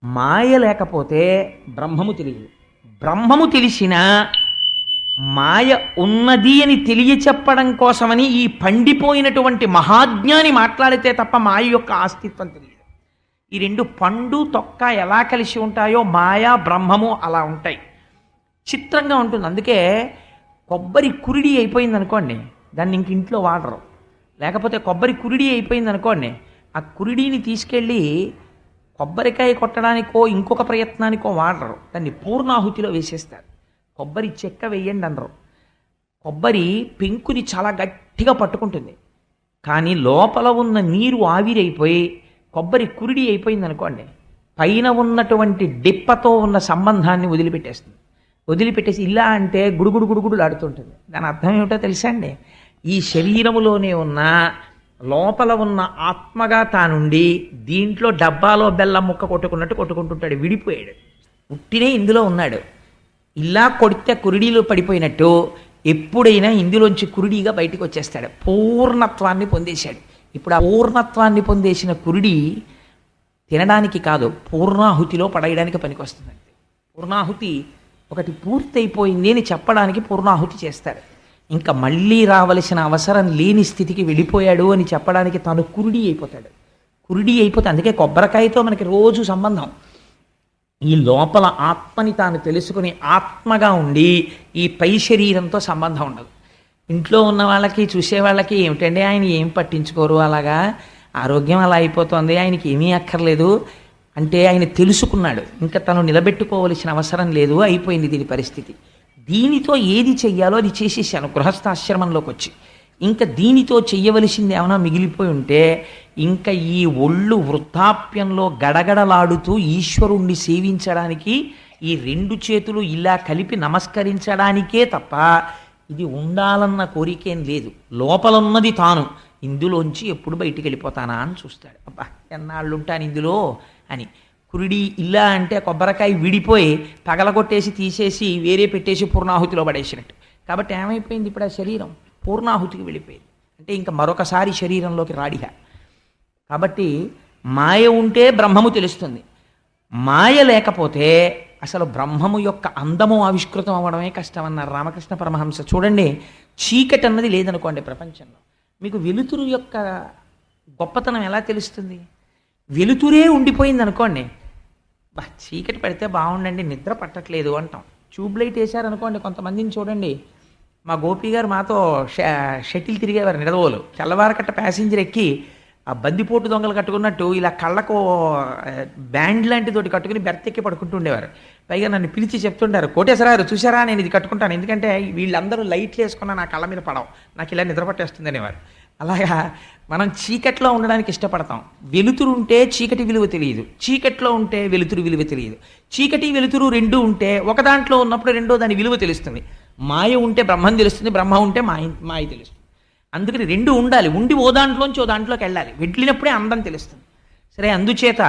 మాయ లేకపోతే బ్రహ్మము తెలియదు. బ్రహ్మము తెలిసినా మాయ ఉన్నది అని తెలియచెప్పడం కోసమని ఈ పండిపోయినటువంటి మహాజ్ఞాని మాట్లాడితే తప్ప మాయ యొక్క అస్తిత్వం తెలియదు. ఈ రెండు పండు తొక్క ఎలా కలిసి ఉంటాయో మాయా బ్రహ్మము అలా ఉంటాయి. చిత్రంగా ఉంటుంది. అందుకే కొబ్బరి కురిడి అయిపోయింది అనుకోండి, దాన్ని ఇంక ఇంట్లో వాడరు. లేకపోతే కొబ్బరి కురిడి అయిపోయింది అనుకోండి, ఆ కురిడిని తీసుకెళ్ళి కొబ్బరికాయ కొట్టడానికో ఇంకొక ప్రయత్నానికో వాడరు. దాన్ని పూర్ణాహుతిలో వేసేస్తారు. కొబ్బరి చెక్క వేయండి అనరు. కొబ్బరి పెంకుని చాలా గట్టిగా పట్టుకుంటుంది, కానీ లోపల ఉన్న నీరు ఆవిరైపోయి కొబ్బరి కురిడి అయిపోయింది అనుకోండి, పైన ఉన్నటువంటి డిప్పతో ఉన్న సంబంధాన్ని వదిలిపెట్టేస్తుంది. వదిలిపెట్టేసి ఇలా అంటే గుడుగుడు గుడుగుడులు ఆడుతుంటుంది. దాని అర్థం ఏమిటో తెలుసా అండి? ఈ శరీరములోనే ఉన్న లోపల ఉన్న ఆత్మగా తానుండి దీంట్లో డబ్బాలో బెల్లం ముక్క కొట్టుకున్నట్టు కొట్టుకుంటుంటాడు. విడిపోయాడు, ఉట్టినే ఇందులో ఉన్నాడు. ఇలా కొడితే కురిడీలో పడిపోయినట్టు ఎప్పుడైనా ఇందులోంచి కురిడీగా బయటికి వచ్చేస్తాడు. పూర్ణత్వాన్ని పొందేశాడు. ఇప్పుడు ఆ పూర్ణత్వాన్ని పొందేసిన కురిడి తినడానికి కాదు, పూర్ణాహుతిలో పడేయడానికి పనికొస్తుంది. పూర్ణాహుతి ఒకటి పూర్తయిపోయింది అని చెప్పడానికి పూర్ణాహుతి చేస్తాడు. ఇంకా మళ్ళీ రావలసిన అవసరం లేని స్థితికి వెళ్ళిపోయాడు అని చెప్పడానికి తాను కురిడి అయిపోతాడు. కురిడి అయిపోతే అందుకే కొబ్బరికాయతో మనకి రోజు సంబంధం. ఈ లోపల ఆత్మని తాను తెలుసుకుని ఆత్మగా ఉండి ఈ పై శరీరంతో సంబంధం ఉండదు. ఇంట్లో ఉన్న వాళ్ళకి చూసే వాళ్ళకి ఏమిటండి ఆయన ఏం పట్టించుకోరు, అలాగా ఆరోగ్యం అలా అయిపోతుంది, ఆయనకి ఏమీ అక్కర్లేదు అంటే ఆయన తెలుసుకున్నాడు. ఇంకా తను నిలబెట్టుకోవలసిన అవసరం లేదు, అయిపోయింది దీని పరిస్థితి. దీనితో ఏది చెయ్యాలో అది చేసేసాను గృహస్థాశ్రమంలోకి వచ్చి. ఇంకా దీనితో చెయ్యవలసింది ఏమైనా మిగిలిపోయి ఉంటే ఇంకా ఈ ఒళ్ళు వృద్ధాప్యంలో గడగడలాడుతూ ఈశ్వరుణ్ణి సేవించడానికి ఈ రెండు చేతులు ఇలా కలిపి నమస్కరించడానికే తప్ప ఇది ఉండాలన్న కోరికేం లేదు. లోపల ఉన్నది తాను, ఇందులోంచి ఎప్పుడు బయటికి వెళ్ళిపోతానా అని చూస్తాడు. అబ్బా ఎన్నాళ్ళు ఉంటాను ఇందులో అని. కురిడి ఇలా అంటే కొబ్బరికాయ విడిపోయి పగలగొట్టేసి తీసేసి వేరే పెట్టేసి పూర్ణాహుతిలో పడేసినట్టు. కాబట్టి ఏమైపోయింది? ఇప్పుడు ఆ శరీరం పూర్ణాహుతికి వెళ్ళిపోయింది. అంటే ఇంకా మరొకసారి శరీరంలోకి రాడిహ. కాబట్టి మాయ ఉంటే బ్రహ్మము తెలుస్తుంది. మాయ లేకపోతే అసలు బ్రహ్మము యొక్క అందము ఆవిష్కృతం అవ్వడమే కష్టం అన్నారు రామకృష్ణ పరమహంస. చూడండి, చీకటి అన్నది లేదనుకోండి ప్రపంచంలో, మీకు వెలుతురు యొక్క గొప్పతనం ఎలా తెలుస్తుంది? వెలుతురే ఉండిపోయింది అనుకోండి, బా చీకటి పడితే బాగుండండి నిద్ర పట్టట్లేదు అంటాం. ట్యూబ్లైట్ వేశారనుకోండి, కొంతమందిని చూడండి, మా గోపి గారు మాతో షటిల్ తిరిగేవారు నిడదవోలు. తెల్లవారకట్ట ప్యాసింజర్ ఎక్కి ఆ బందిపోటు దొంగలు కట్టుకున్నట్టు ఇలా కళ్ళకు బ్యాండ్ లాంటితోటి కట్టుకుని బెర్త్ ఎక్కి పడుకుంటూ ఉండేవారు. పైగా నన్ను పిలిచి చెప్తుంటారు, కోటేశ్వరారు చూసారా నేను ఇది కట్టుకుంటాను, ఎందుకంటే వీళ్ళందరూ లైట్లు వేసుకున్నా నా కళ్ళ మీద పడవు, నాకు ఇలా నిద్ర పట్టేస్తుంది అనేవారు. అలాగా మనం చీకట్లో ఉండడానికి ఇష్టపడతాం. వెలుతురు ఉంటే చీకటి విలువ తెలియదు, చీకట్లో ఉంటే వెలుతురు విలువ తెలియదు. చీకటి వెలుతురు రెండు ఉంటే ఒక దాంట్లో ఉన్నప్పుడు రెండో దాని విలువ తెలుస్తుంది. మాయ ఉంటే బ్రహ్మం తెలుస్తుంది, బ్రహ్మ ఉంటే మాయ తెలుస్తుంది. అందుకని రెండు ఉండాలి, ఉండి ఓ దాంట్లోంచి ఓ దాంట్లోకి వెళ్ళాలి, వెళ్ళినప్పుడే అందం తెలుస్తుంది. సరే, అందుచేత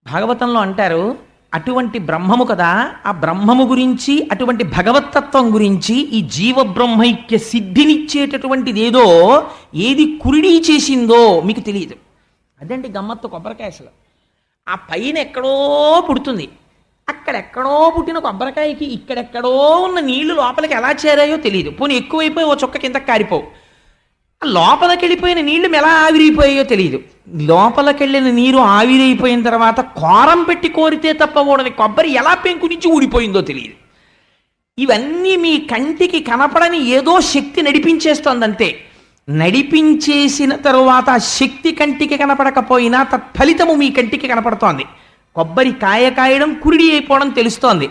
భాగవతంలో అంటారు అటువంటి బ్రహ్మము కదా, ఆ బ్రహ్మము గురించి అటువంటి భగవత్తత్వం గురించి ఈ జీవ బ్రహ్మైక్య సిద్ధినిచ్చేటటువంటిది ఏదో ఏది కురిడి చేసిందో మీకు తెలియదు. అదండి గమ్మత్తు కొబ్బరికాయసలు. ఆ పైన ఎక్కడో పుడుతుంది, అక్కడెక్కడో పుట్టిన కొబ్బరికాయకి ఇక్కడెక్కడో ఉన్న నీళ్లు లోపలికి ఎలా చేరాయో తెలియదు. పోనీ ఎక్కువైపోయి ఓ చుక్క కిందకి కారిపోవు. లోపలికి వెళ్ళిపోయిన నీళ్లు ఎలా ఆవిరైపోయాయో తెలియదు. లోపలికి వెళ్ళిన నీరు ఆవిరైపోయిన తర్వాత కోరం పెట్టి కోరితే తప్ప ఊడని కొబ్బరి ఎలా పెంకు నుంచి ఊడిపోయిందో తెలియదు. ఇవన్నీ మీ కంటికి కనపడని ఏదో శక్తి నడిపించేస్తోందంతే. నడిపించేసిన తరువాత శక్తి కంటికి కనపడకపోయినా తత్ఫలితము మీ కంటికి కనపడుతోంది. కొబ్బరి కాయడం కురిడి అయిపోవడం తెలుస్తోంది.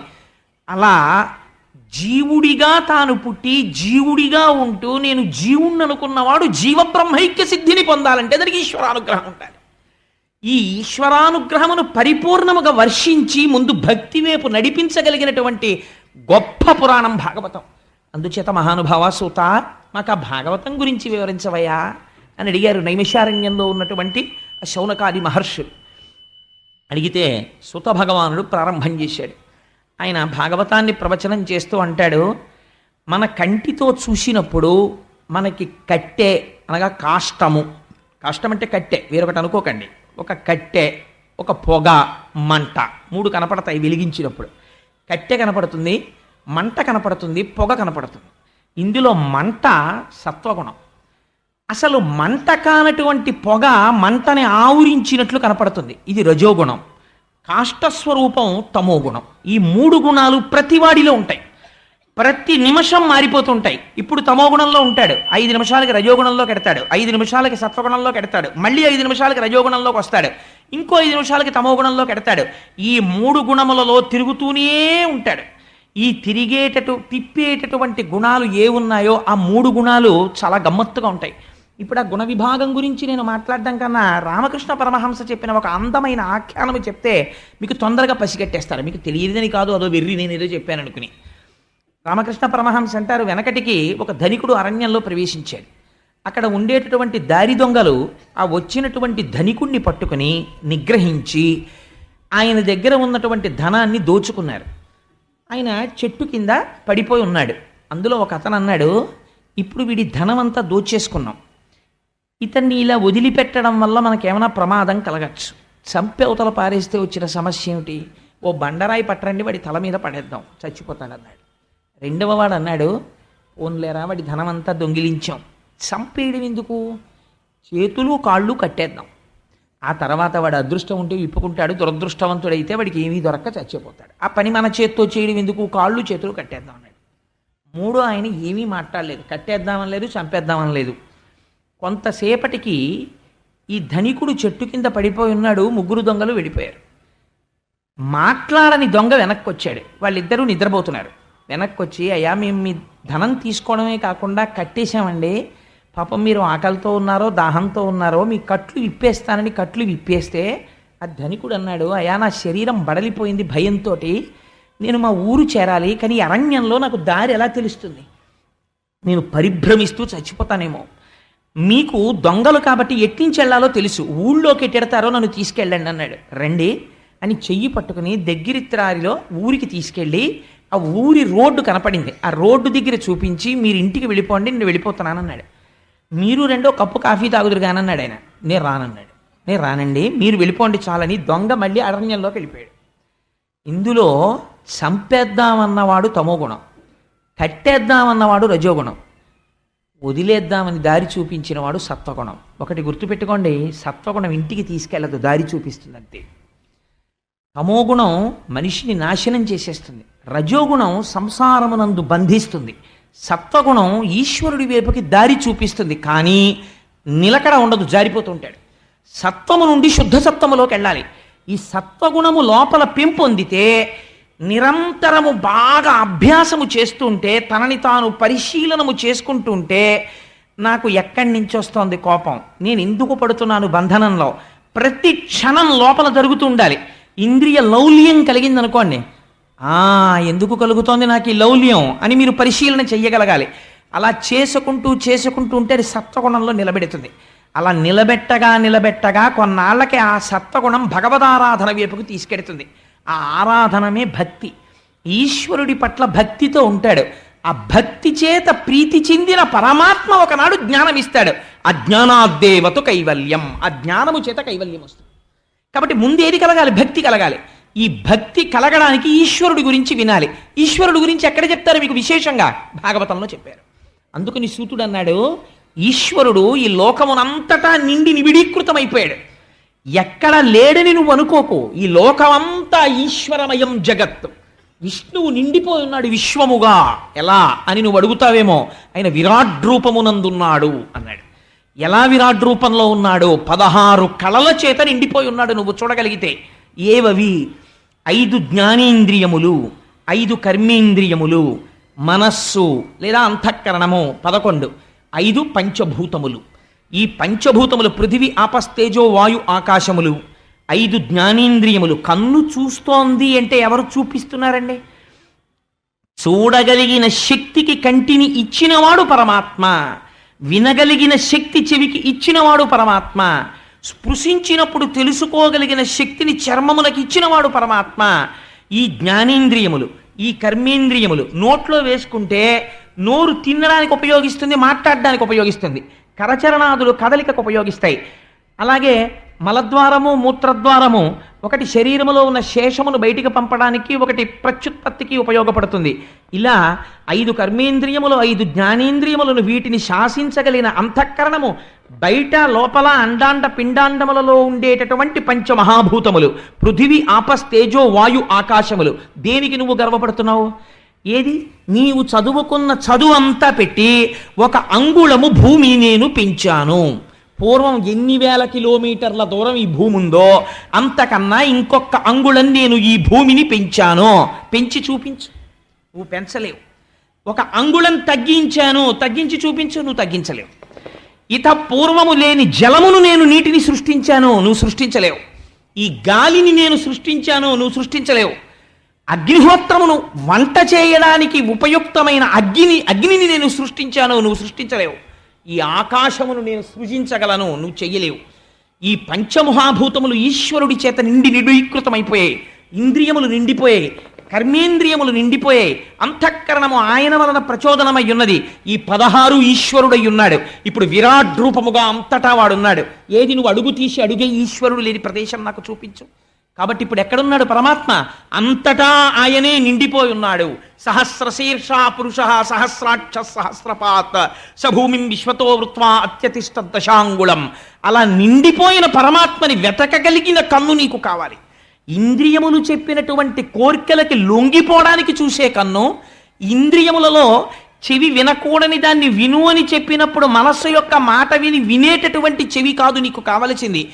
అలా జీవుడిగా తాను పుట్టి జీవుడిగా ఉంటూ నేను జీవుణ్ణి అనుకున్నవాడు జీవబ్రహ్మైక్య సిద్ధిని పొందాలంటే దానికి ఈశ్వరానుగ్రహం ఉండాలి. ఈ ఈశ్వరానుగ్రహమును పరిపూర్ణముగా వర్షించి ముందు భక్తి వైపు నడిపించగలిగినటువంటి గొప్ప పురాణం భాగవతం. అందుచేత మహానుభావ సూత మాకు ఆ భాగవతం గురించి వివరించవయ్యా అని అడిగారు నైమిషారణ్యంలో ఉన్నటువంటి శౌనకాది మహర్షులు. అడిగితే సూత భగవానుడు ప్రారంభం చేశాడు. ఆయన భాగవతాన్ని ప్రవచనం చేస్తూ అంటాడు, మన కంటితో చూసినప్పుడు మనకి కట్టె అనగా కాష్టము, కాష్టం అంటే కట్టె, వేరొకటి అనుకోకండి, ఒక కట్టె, ఒక పొగ మంట, మూడు కనపడతాయి వెలిగించినప్పుడు. కట్టె కనపడుతుంది, మంట కనపడుతుంది, పొగ కనపడుతుంది. ఇందులో మంట సత్వగుణం. అసలు మంట కానటువంటి పొగ మంటని ఆవురించినట్లు కనపడుతుంది, ఇది రజోగుణం. కాష్టస్వరూపం తమోగుణం. ఈ మూడు గుణాలు ప్రతివాడిలో ఉంటాయి, ప్రతి నిమిషం మారిపోతుంటాయి. ఇప్పుడు తమోగుణంలో ఉంటాడు, 5 నిమిషాలకి రజోగుణంలోకి ఎడతాడు, 5 నిమిషాలకి సత్వగుణంలోకి ఎడతాడు, మళ్ళీ 5 నిమిషాలకి రజోగుణంలోకి వస్తాడు, ఇంకో 5 నిమిషాలకి తమోగుణంలోకి ఎడతాడు. ఈ మూడు గుణములలో తిరుగుతూనే ఉంటాడు. ఈ తిప్పేటటువంటి గుణాలు ఏ ఉన్నాయో ఆ మూడు గుణాలు చాలా గమ్మత్తుగా ఉంటాయి. ఇప్పుడు ఆ గుణ విభాగం గురించి నేను మాట్లాడడం కన్నా రామకృష్ణ పరమహంస చెప్పిన ఒక అందమైన ఆఖ్యానము చెప్తే మీకు తొందరగా పసిగట్టేస్తారు. మీకు తెలియదని కాదు, అదో వెర్రి నేను ఏదో చెప్పాను అనుకుని. రామకృష్ణ పరమహంస అంటారు, వెనకటికి ఒక ధనికుడు అరణ్యంలో ప్రవేశించాడు. అక్కడ ఉండేటటువంటి దారి దొంగలు ఆ వచ్చినటువంటి ధనికుణ్ణి పట్టుకుని నిగ్రహించి ఆయన దగ్గర ఉన్నటువంటి ధనాన్ని దోచుకున్నారు. ఆయన చెట్టు కింద పడిపోయి ఉన్నాడు. అందులో ఒక అతను అన్నాడు, ఇప్పుడు వీడి ధనం అంతా దోచేసుకున్నాం, ఇతన్ని ఇలా వదిలిపెట్టడం వల్ల మనకేమైనా ప్రమాదం కలగచ్చు, చంపి అవతల పారేస్తే వచ్చిన సమస్య ఏమిటి, ఓ బండరాయి పట్టరండి వాడి తల మీద పడేద్దాం చచ్చిపోతాడన్నాడు. రెండవ వాడు అన్నాడు, ఓన్లేరా వాడి ధనం అంతా దొంగిలించాం, చంపేయడం ఎందుకు, చేతులు కాళ్ళు కట్టేద్దాం, ఆ తర్వాత వాడు అదృష్టం ఉంటే విప్పుకుంటాడు, దురదృష్టవంతుడైతే వాడికి ఏమీ దొరక్క చచ్చిపోతాడు, ఆ పని మన చేత్తో చేయడం ఎందుకు, కాళ్ళు చేతులు కట్టేద్దాం అన్నాడు. మూడో ఆయన ఏమీ మాట్లాడలేదు, కట్టేద్దామని లేదు, చంపేద్దామని లేదు. కొంతసేపటికి ఈ ధనికుడు చెట్టు కింద పడిపోయి ఉన్నాడు, ముగ్గురు దొంగలు వెళ్ళిపోయారు. మాట్లాడని దొంగ వెనక్కి వచ్చాడు, వాళ్ళిద్దరూ నిద్రపోతున్నారు. వెనక్కి వచ్చి, అయ్యా మేము మీ ధనం తీసుకోవడమే కాకుండా కట్టేశామండి, పాపం మీరు ఆకలితో ఉన్నారో దాహంతో ఉన్నారో మీ కట్లు విప్పేస్తానని కట్లు విప్పేస్తే ఆ ధనికుడు అన్నాడు, అయ్యా నా శరీరం బడలిపోయింది భయంతో, నేను మా ఊరు చేరాలి, కానీ అరణ్యంలో నాకు దారి ఎలా తెలుస్తుంది, నేను పరిభ్రమిస్తూ చచ్చిపోతానేమో, మీకు దొంగలు కాబట్టి ఎట్టించి వెళ్ళాలో తెలుసు, ఊళ్ళోకి ఎట్టెడతారో నన్ను తీసుకెళ్ళండి అన్నాడు. రండి అని చెయ్యి పట్టుకుని దగ్గరిత్రారిలో ఊరికి తీసుకెళ్ళి ఆ ఊరి రోడ్డు కనపడింది, ఆ రోడ్డు దగ్గర చూపించి మీరు ఇంటికి వెళ్ళిపోండి నేను వెళ్ళిపోతున్నానన్నాడు. మీరు రెండో కప్పు కాఫీ తాగుదురు కానన్నాడు ఆయన. నేను రానన్నాడు. నేను రానండి మీరు వెళ్ళిపోండి చాలని దొంగ మళ్ళీ అరణ్యంలోకి వెళ్ళిపోయాడు. ఇందులో చంపేద్దామన్నవాడు తమోగుణం, కట్టేద్దామన్నవాడు రజోగుణం, వదిలేద్దామని దారి చూపించిన వాడు సత్వగుణం. ఒకటి గుర్తుపెట్టుకోండి, సత్వగుణం ఇంటికి తీసుకెళ్ళదు, దారి చూపిస్తుంది అంతే. తమోగుణం మనిషిని నాశనం చేసేస్తుంది, రజోగుణం సంసారమునందు బంధిస్తుంది, సత్వగుణం ఈశ్వరుడి వైపుకి దారి చూపిస్తుంది, కానీ నిలకడ ఉండదు, జారిపోతుంటాడు. సత్వము నుండి శుద్ధ సత్వములోకి వెళ్ళాలి. ఈ సత్వగుణము లోపల పెంపొందితే నిరంతరము బాగా అభ్యాసము చేస్తుంటే, తనని తాను పరిశీలనము చేసుకుంటుంటే, నాకు ఎక్కడి నుంచి వస్తోంది కోపం, నేను ఎందుకు పడుతున్నాను బంధనంలో, ప్రతి క్షణం లోపల జరుగుతూ ఉండాలి. ఇంద్రియ లౌల్యం కలిగిందనుకోండి, ఎందుకు కలుగుతోంది నాకు ఈ లౌల్యం అని మీరు పరిశీలన చెయ్యగలగాలి. అలా చేసుకుంటూ ఉంటే అది సత్వగుణంలో నిలబెడుతుంది. అలా నిలబెట్టగా కొన్నాళ్ళకి ఆ సత్వగుణం భగవదారాధన వైపుకు తీసుకెడుతుంది. ఆ ఆరాధనమే భక్తి. ఈశ్వరుడి పట్ల భక్తితో ఉంటాడు. ఆ భక్తి చేత ప్రీతి చెందిన పరమాత్మ ఒకనాడు జ్ఞానం ఇస్తాడు. అజ్ఞానాద్దేవతు కైవల్యం, ఆ జ్ఞానము చేత కైవల్యం వస్తుంది. కాబట్టి ముందేది కలగాలి, భక్తి కలగాలి. ఈ భక్తి కలగడానికి ఈశ్వరుడి గురించి వినాలి. ఈశ్వరుడి గురించి ఎక్కడ చెప్తారు మీకు విశేషంగా, భాగవతంలో చెప్పారు. అందుకని సూతుడు అన్నాడు, ఈశ్వరుడు ఈ లోకమునంతటా నిండి నిబిడీకృతమైపోయాడు, ఎక్కడ లేడని నువ్వు అనుకోకు, ఈ లోకమంతా ఈశ్వరమయం జగత్, విష్ణువు నిండిపోయి ఉన్నాడు విశ్వముగా. ఎలా అని నువ్వు అడుగుతావేమో, ఆయన విరాట్ రూపమునందున్నాడు అన్నాడు. ఎలా విరాట్ రూపంలో ఉన్నాడు, 16 కళల చేత నిండిపోయి ఉన్నాడు. నువ్వు చూడగలిగితే ఏవవి, 5 జ్ఞానేంద్రియములు, 5 కర్మేంద్రియములు, మనస్సు లేదా అంతఃకరణము 11, 5 పంచభూతములు. ఈ పంచభూతములు పృథివీ ఆపస్తేజో వాయు ఆకాశములు, 5 జ్ఞానేంద్రియములు. కన్ను చూస్తోంది అంటే ఎవరు చూపిస్తున్నారండి, చూడగలిగిన శక్తికి కంటిని ఇచ్చినవాడు పరమాత్మ, వినగలిగిన శక్తి చెవికి ఇచ్చినవాడు పరమాత్మ, స్పృశించినప్పుడు తెలుసుకోగలిగిన శక్తిని చర్మములకు ఇచ్చినవాడు పరమాత్మ. ఈ జ్ఞానేంద్రియములు, ఈ కర్మేంద్రియములు నోట్లో వేసుకుంటే నోరు తినడానికి ఉపయోగిస్తుంది, మాట్లాడడానికి ఉపయోగిస్తుంది, కరచరణాదులు కదలికకు ఉపయోగిస్తాయి. అలాగే మలద్వారము మూత్రద్వారము ఒకటి శరీరములో ఉన్న శేషమును బయటికి పంపడానికి, ఒకటి ప్రత్యుత్పత్తికి ఉపయోగపడుతుంది. ఇలా 5 కర్మేంద్రియములు, 5 జ్ఞానేంద్రియములను, వీటిని శాసించగలిగిన అంతఃకరణము, బయట లోపల అండాండ పిండాండములలో ఉండేటటువంటి పంచమహాభూతములు, పృథివీ ఆపస్తేజో వాయు ఆకాశములు. దేనికి నువ్వు గర్వపడుతున్నావు? ఏది? నీవు చదువుకున్న చదువు అంతా పెట్టి 1 అంగుళము భూమి నేను పెంచాను. పూర్వం ఎన్ని వేల కిలోమీటర్ల దూరం ఈ భూమి ఉందో అంతకన్నా ఇంకొక అంగుళం నేను ఈ భూమిని పెంచాను. పెంచి చూపించు. నువ్వు పెంచలేవు. 1 అంగుళం తగ్గించాను, తగ్గించి చూపించు. నువ్వు తగ్గించలేవు. ఇత పూర్వము లేని జలమును నేను నీటిని సృష్టించాను, నువ్వు సృష్టించలేవు. ఈ గాలిని నేను సృష్టించాను, నువ్వు సృష్టించలేవు. అగ్నిహోత్రమును వంట చేయడానికి ఉపయుక్తమైన అగ్నిని నేను సృష్టించాను, నువ్వు సృష్టించలేవు. ఈ ఆకాశమును నేను సృజించగలను, నువ్వు చెయ్యలేవు. ఈ పంచమహాభూతములు ఈశ్వరుడి చేత నిరుడీకృతమైపోయాయి. ఇంద్రియములు నిండిపోయాయి, కర్మేంద్రియములు నిండిపోయాయి, అంతఃకరణము ఆయన వలన ప్రచోదనమై ఉన్నది. ఈ 16 ఈశ్వరుడై ఉన్నాడు. ఇప్పుడు విరాట్ రూపముగా అంతటా వాడున్నాడు. ఏది నువ్వు అడుగు తీసి అడుగే ఈశ్వరుడు లేని ప్రదేశం నాకు చూపించు. కాబట్టి ఇప్పుడు ఎక్కడున్నాడు పరమాత్మ? అంతటా ఆయనే నిండిపోయి ఉన్నాడు. సహస్రశీర్షా పురుష సహస్రాక్ష సహస్రపాత్ సభూమిం విశ్వతో వృత్వా అత్యతిష్ట దశాంగుళం. అలా నిండిపోయిన పరమాత్మని వెతకగలిగిన కన్ను నీకు కావాలి. ఇంద్రియములు చెప్పినటువంటి కోర్కెలకి లొంగిపోవడానికి చూసే కన్ను, ఇంద్రియములలో చెవి వినకూడని దాన్ని విను అని చెప్పినప్పుడు మనస్సు యొక్క మాట విని వినేటటువంటి చెవి కాదు నీకు కావలసింది.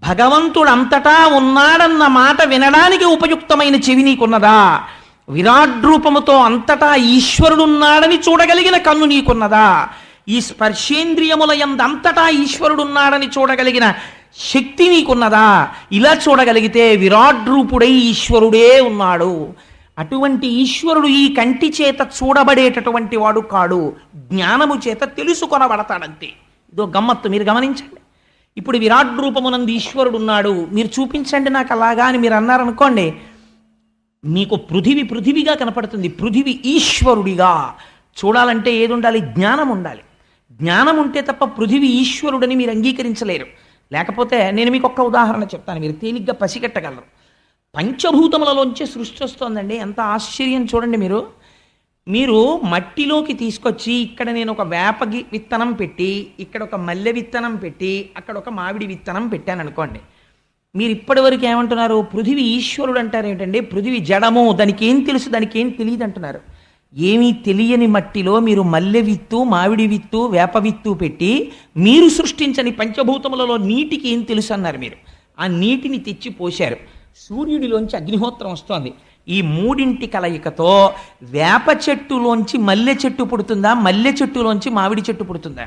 భగవంతుడు అంతటా ఉన్నాడన్న మాట వినడానికి ఉపయుక్తమైన చెవి నీకున్నదా? విరాట్ రూపముతో అంతటా ఈశ్వరుడున్నాడని చూడగలిగిన కన్ను నీకున్నదా? ఈ స్పర్శేంద్రియముల యందు అంతటా ఈశ్వరుడున్నాడని చూడగలిగిన శక్తి నీకున్నదా? ఇలా చూడగలిగితే విరాట్ రూపుడై ఈశ్వరుడే ఉన్నాడు. అటువంటి ఈశ్వరుడు ఈ కంటి చేత చూడబడేటటువంటి వాడు కాడు, జ్ఞానము చేత తెలుసుకొనబడతాడంతే. ఇదో గమ్మత్తు, మీరు గమనించండి. ఇప్పుడు విరాట్ రూపమునందు ఈశ్వరుడు ఉన్నాడు, మీరు చూపించండి నాకు అలాగా అని మీరు అన్నారనుకోండి, మీకు పృథివిగా కనపడుతుంది. పృథివి ఈశ్వరుడిగా చూడాలంటే ఏది ఉండాలి? జ్ఞానం ఉండాలి. జ్ఞానం ఉంటే తప్ప పృథివి ఈశ్వరుడని మీరు అంగీకరించలేరు. లేకపోతే నేను మీకు ఒక్క ఉదాహరణ చెప్తాను, మీరు తేలిగ్గా పసిగట్టగలరు. పంచభూతములలోంచే సృష్టి వస్తోందండి. ఎంత ఆశ్చర్యం చూడండి. మీరు మట్టిలోకి తీసుకొచ్చి ఇక్కడ నేను ఒక వేపగి విత్తనం పెట్టి, ఇక్కడ ఒక మల్లె విత్తనం పెట్టి, అక్కడ ఒక మామిడి విత్తనం పెట్టాను అనుకోండి. మీరు ఇప్పటి వరకు ఏమంటున్నారు? పృథివి ఈశ్వరుడు అంటారు. ఏంటండి? పృథివి జడము, దానికి ఏం తెలుసు, దానికి ఏం తెలియదు అంటున్నారు. ఏమీ తెలియని మట్టిలో మీరు మల్లె విత్తు, మామిడి విత్తు, వేప విత్తు పెట్టి మీరు సృష్టించని పంచభూతములలో నీటికి ఏం తెలుసు అన్నారు. మీరు ఆ నీటిని తెచ్చి పోశారు. సూర్యుడిలోంచి అగ్నిహోత్రం వస్తోంది. ఈ మూడింటి కలయికతో వేప చెట్టులోంచి మల్లె చెట్టు పుడుతుందా? మల్లె చెట్టులోంచి మామిడి చెట్టు పుడుతుందా?